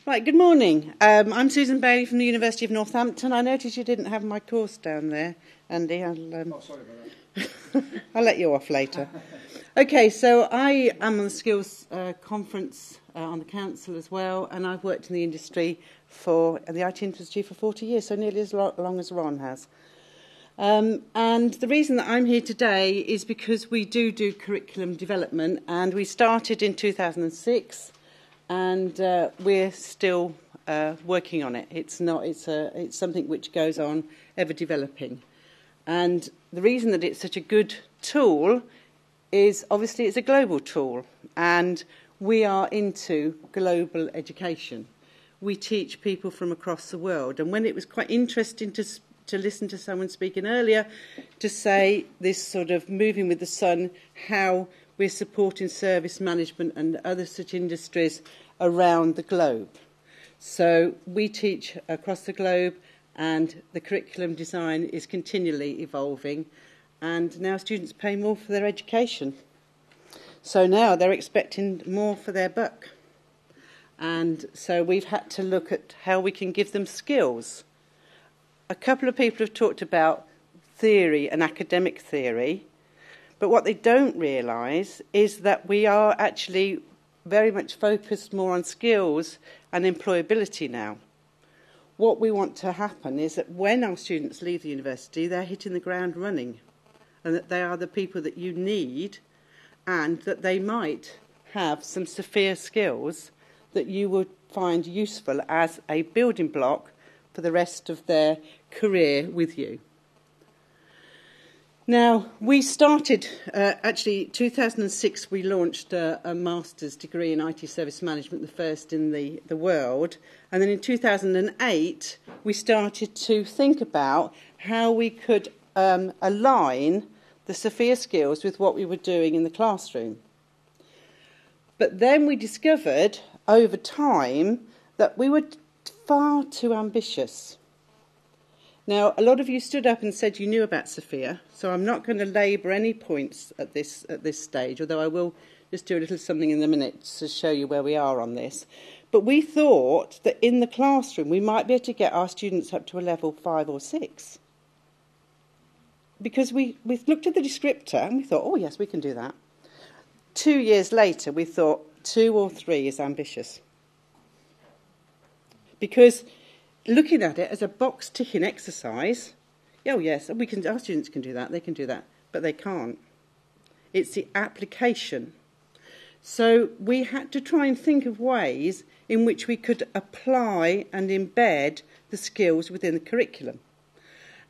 Right, good morning. I'm Susan Bailey from the University of Northampton. I noticed you didn't have my course down there, Andy. Oh, sorry about that. I'll let you off later. Okay, so I am on the Skills Conference on the Council as well, and I've worked in the industry in the IT industry for 40 years, so nearly as long as Ron has. And the reason that I'm here today is because we do curriculum development, and we started in 2006. And we're still working on it. It's something which goes on ever developing. And the reason that it's such a good tool is obviously it's a global tool, and we are into global education. We teach people from across the world. And when it was quite interesting to listen to someone speaking earlier to say this sort of moving with the sun, how we're supporting service management and other such industries around the globe. So we teach across the globe, and the curriculum design is continually evolving, and now students pay more for their education. So now they're expecting more for their buck. And so we've had to look at how we can give them skills. A couple of people have talked about theory and academic theory, but what they don't realise is that we are actually very much focused more on skills and employability now. What we want to happen is that when our students leave the university, they're hitting the ground running, and that they are the people that you need, and that they might have some SFIA skills that you would find useful as a building block for the rest of their career with you. Now, we started, actually, 2006, we launched a master's degree in IT service management, the first in the world. And then in 2008, we started to think about how we could align the SFIA skills with what we were doing in the classroom. But then we discovered, over time, that we were far too ambitious. Now, a lot of you stood up and said you knew about SFIA, so I'm not going to labour any points at this stage, although I will just do a little something in a minute to show you where we are on this. But we thought that in the classroom we might be able to get our students up to a level 5 or 6. Because we looked at the descriptor and we thought, oh yes, we can do that. 2 years later, we thought 2 or 3 is ambitious. Because looking at it as a box-ticking exercise, oh yes, our students can do that, they can do that, but they can't. It's the application. So we had to try and think of ways in which we could apply and embed the skills within the curriculum.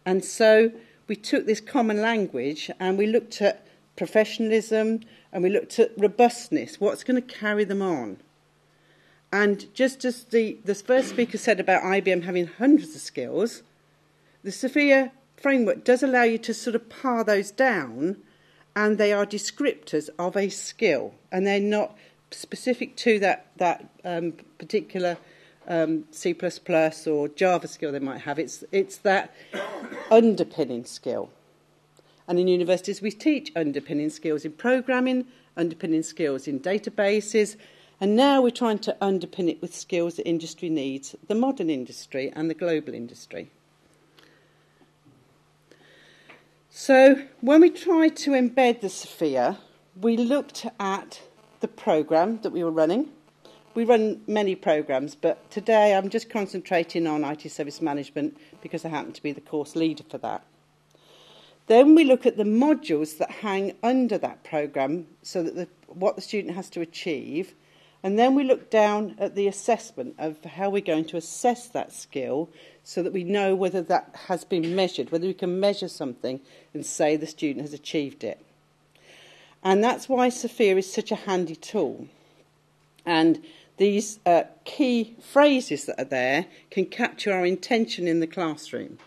And so we took this common language and we looked at professionalism and we looked at robustness, what's going to carry them on. And just as the first speaker said about IBM having hundreds of skills, the SFIA framework does allow you to sort of par those down, and they are descriptors of a skill, and they're not specific to that particular C++ or Java skill they might have. It's that underpinning skill. And in universities we teach underpinning skills in programming, underpinning skills in databases, and now we're trying to underpin it with skills that industry needs, the modern industry and the global industry. So when we tried to embed the SFIA, we looked at the programme that we were running. We run many programmes, but today I'm just concentrating on IT service management because I happen to be the course leader for that. Then we look at the modules that hang under that programme, so that what the student has to achieve. And then we look down at the assessment of how we're going to assess that skill so that we know whether that has been measured, whether we can measure something and say the student has achieved it. And that's why SFIA is such a handy tool. And these key phrases that are there can capture our intention in the classroom.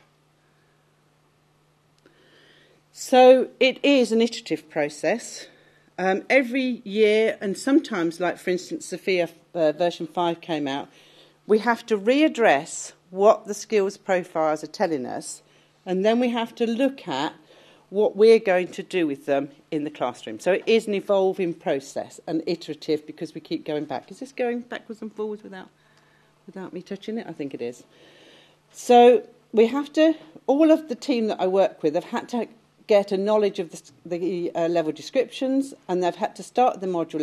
So it is an iterative process. Every year, and sometimes, like for instance, SFIA version 5 came out, we have to readdress what the skills profiles are telling us, and then we have to look at what we're going to do with them in the classroom. So it is an evolving process, and iterative, because we keep going back. Is this going backwards and forwards without without me touching it? I think it is. So we have to, all of the team that I work with have had to get a knowledge of the level descriptions, and they've had to start at the module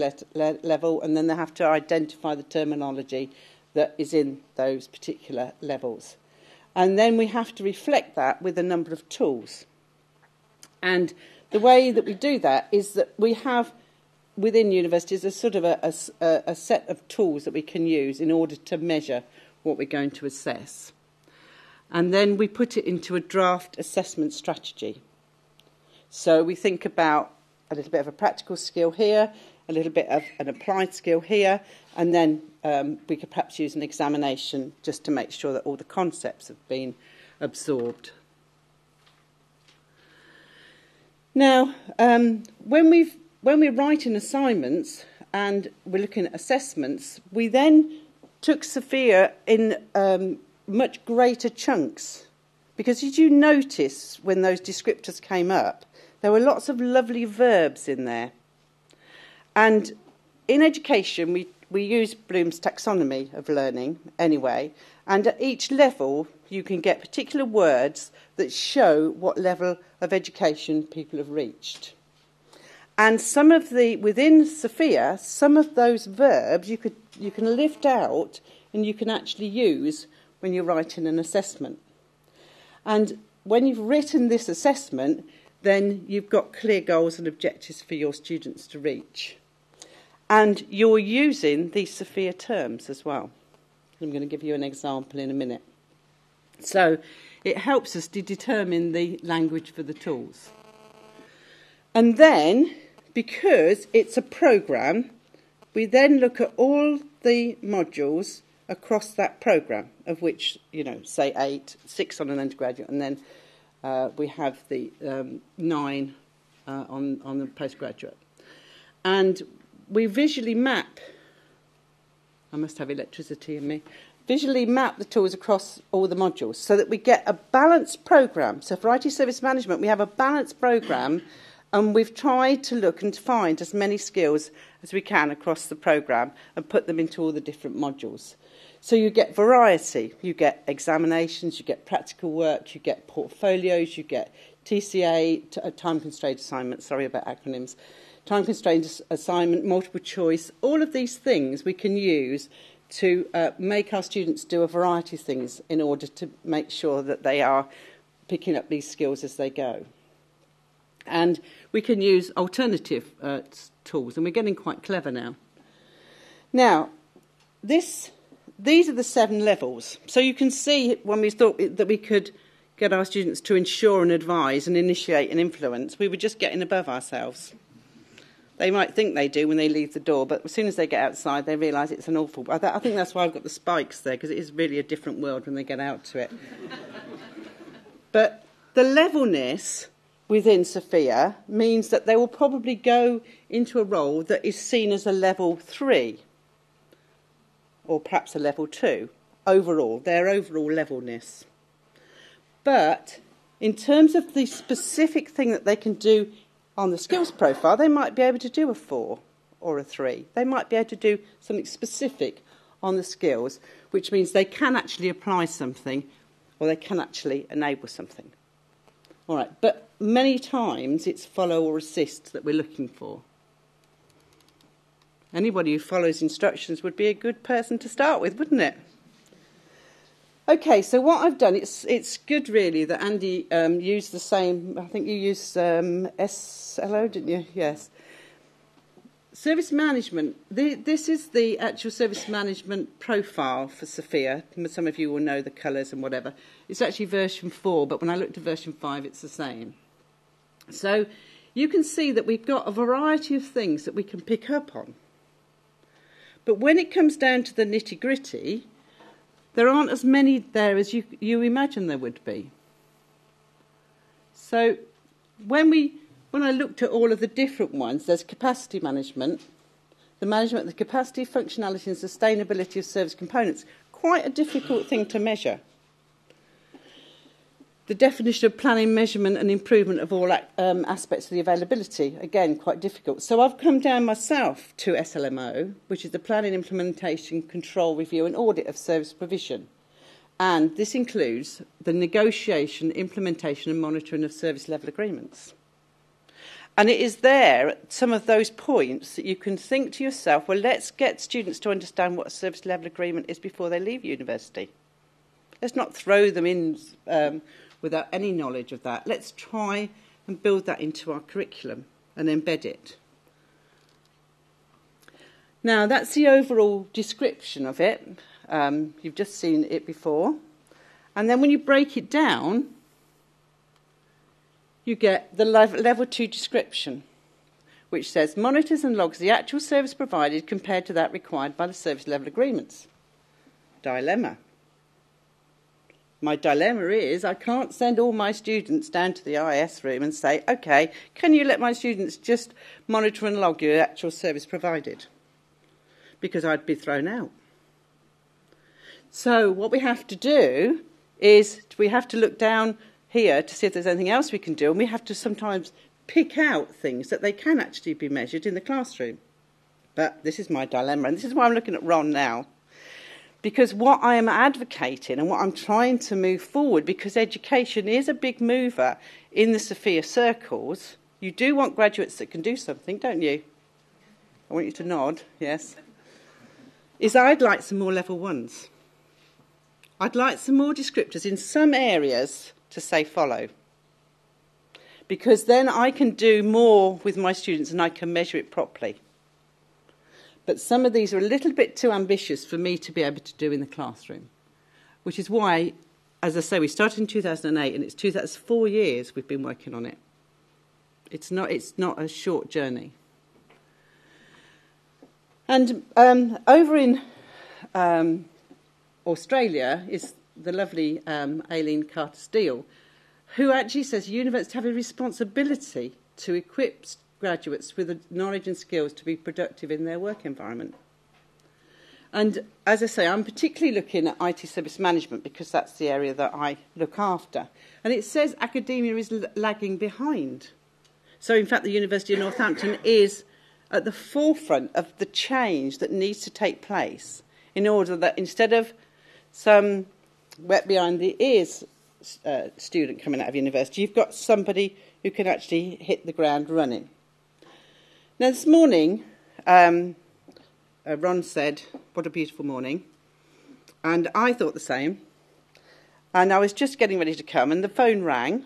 level, and then they have to identify the terminology that is in those particular levels. And then we have to reflect that with a number of tools. And the way that we do that is that we have, within universities, a sort of a set of tools that we can use in order to measure what we're going to assess. And then we put it into a draft assessment strategy. So we think about a little bit of a practical skill here, a little bit of an applied skill here, and then we could perhaps use an examination just to make sure that all the concepts have been absorbed. Now, when we're writing assignments and we're looking at assessments, we then took SFIA in much greater chunks. Because did you notice when those descriptors came up, there were lots of lovely verbs in there. And in education, we use Bloom's taxonomy of learning anyway, and at each level you can get particular words that show what level of education people have reached. And some of within SFIA, some of those verbs you can lift out and you can actually use when you're writing an assessment. And when you've written this assessment, then you've got clear goals and objectives for your students to reach. And you're using these SFIA terms as well. I'm going to give you an example in a minute. So it helps us to determine the language for the tools. And then, because it's a programme, we then look at all the modules across that programme, of which, say 6 on an undergraduate, and then we have the 9 on the postgraduate. And we visually map, I must have electricity in me, visually map the tools across all the modules so that we get a balanced programme. So for IT service management, we have a balanced programme, and we've tried to look and find as many skills as we can across the programme and put them into all the different modules. So you get variety, you get examinations, you get practical work, you get portfolios, you get TCA, time-constrained assignments, sorry about acronyms, time-constrained assignment, multiple choice, all of these things we can use to make our students do a variety of things in order to make sure that they are picking up these skills as they go. And we can use alternative tools, and we're getting quite clever now. Now, these are the 7 levels. So you can see when we thought that we could get our students to ensure and advise and initiate and influence, we were just getting above ourselves. They might think they do when they leave the door, but as soon as they get outside, they realise it's an awful... I think that's why I've got the spikes there, because it is really a different world when they get out to it. But the levelness within SFIA means that they will probably go into a role that is seen as a level 3, or perhaps a level 2, overall, their overall levelness. But in terms of the specific thing that they can do on the skills profile, they might be able to do a 4 or a 3. They might be able to do something specific on the skills, which means they can actually apply something or they can actually enable something. All right, but many times it's follow or assist that we're looking for. Anybody who follows instructions would be a good person to start with, wouldn't it? Okay, so what I've done, it's good really that Andy used the same, I think you used SLO, didn't you? Yes. Service management, this is the actual service management profile for SFIA. Some of you will know the colours and whatever. It's actually version 4, but when I looked at version 5, it's the same. So you can see that we've got a variety of things that we can pick up on. But when it comes down to the nitty-gritty, there aren't as many there as you imagine there would be. So when I looked at all of the different ones, there's capacity management, the management of the capacity, functionality and sustainability of service components. Quite a difficult thing to measure. the definition of planning, measurement and improvement of all aspects of the availability. Again, quite difficult. So I've come down myself to SLOMO, which is the Planning, Implementation, Control, Review and Audit of Service Provision. And this includes the negotiation, implementation and monitoring of service level agreements. And it is there, at some of those points, that you can think to yourself, well, let's get students to understand what a service level agreement is before they leave university. Let's not throw them in without any knowledge of that. Let's try and build that into our curriculum and embed it. Now, that's the overall description of it. You've just seen it before. And then when you break it down, you get the level 2 description, which says monitors and logs the actual service provided compared to that required by the service level agreements. Dilemma. My dilemma is I can't send all my students down to the IS room and say, OK, can you let my students just monitor and log your actual service provided? Because I'd be thrown out. So what we have to do is we have to look down here to see if there's anything else we can do, and we have to sometimes pick out things that they can actually be measured in the classroom. But this is my dilemma, and this is why I'm looking at Ron now. Because what I am advocating and what I'm trying to move forward, because education is a big mover in the SFIA circles, you do want graduates that can do something, don't you? I want you to nod, yes. Is I'd like some more level 1s. I'd like some more descriptors in some areas to say follow. Because then I can do more with my students and I can measure it properly. But some of these are a little bit too ambitious for me to be able to do in the classroom, which is why, as I say, we started in 2008 and it's 4 years we've been working on it. It's not a short journey. And over in Australia is the lovely Aileen Carter-Steele, who actually says universities have a responsibility to equip graduates with the knowledge and skills to be productive in their work environment. And as I say, I'm particularly looking at IT service management because that's the area that I look after. And it says academia is lagging behind. So in fact, the University of Northampton is at the forefront of the change that needs to take place in order that instead of some wet behind the ears student coming out of university, you've got somebody who can actually hit the ground running. Now, this morning, Ron said, what a beautiful morning. And I thought the same. And I was just getting ready to come, and the phone rang,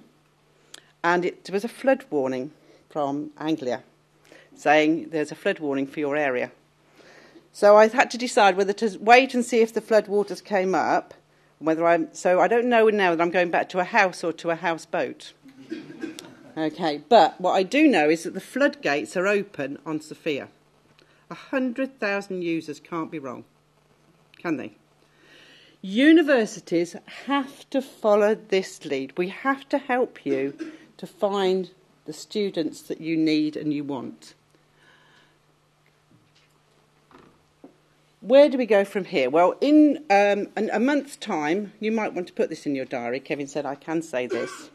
and it was a flood warning from Anglia, saying there's a flood warning for your area. So I had to decide whether to wait and see if the flood waters came up, so I don't know now that I'm going back to a house or to a houseboat. Okay, but what I do know is that the floodgates are open on SFIA. 100,000 users can't be wrong, can they? Universities have to follow this lead. We have to help you to find the students that you need and you want. Where do we go from here? Well, in a month's time, you might want to put this in your diary. Kevin said I can say this.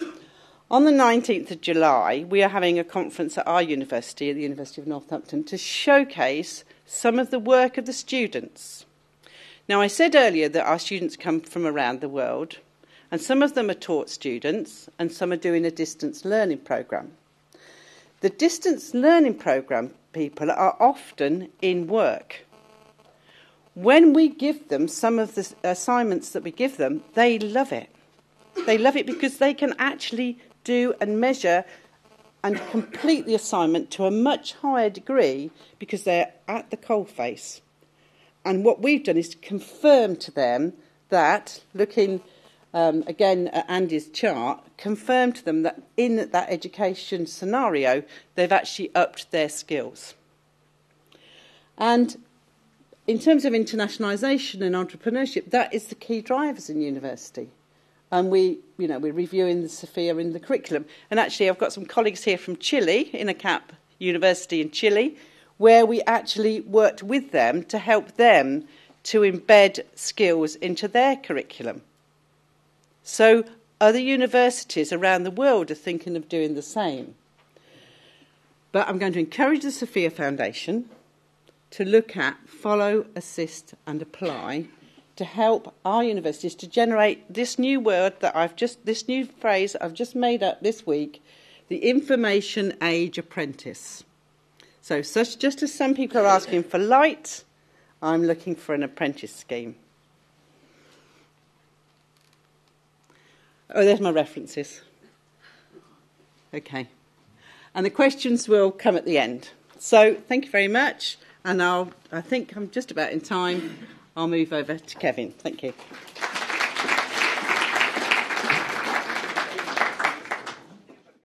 On the 19th of July, we are having a conference at our university, at the University of Northampton, to showcase some of the work of the students. Now, I said earlier that our students come from around the world, and some of them are taught students, and some are doing a distance learning programme. The distance learning programme people are often in work. When we give them some of the assignments that we give them, they love it. They love it because they can actually do and measure and complete the assignment to a much higher degree because they're at the coalface. And what we've done is to confirm to them that, looking again at Andy's chart, confirm to them that in that education scenario, they've actually upped their skills. And in terms of internationalisation and entrepreneurship, that is the key drivers in university. And we're reviewing the SFIA in the curriculum. And actually, I've got some colleagues here from Chile, INACAP University in Chile, where we actually worked with them to help them to embed skills into their curriculum. So other universities around the world are thinking of doing the same. But I'm going to encourage the SFIA Foundation to look at follow, assist and apply to help our universities to generate this new word that this new phrase I've just made up this week, the information age apprentice. So just as some people are asking for light, I'm looking for an apprentice scheme. Oh, there's my references. Okay. And the questions will come at the end. So thank you very much. And I think I'm just about in time. I'll move over to Kevin. Thank you.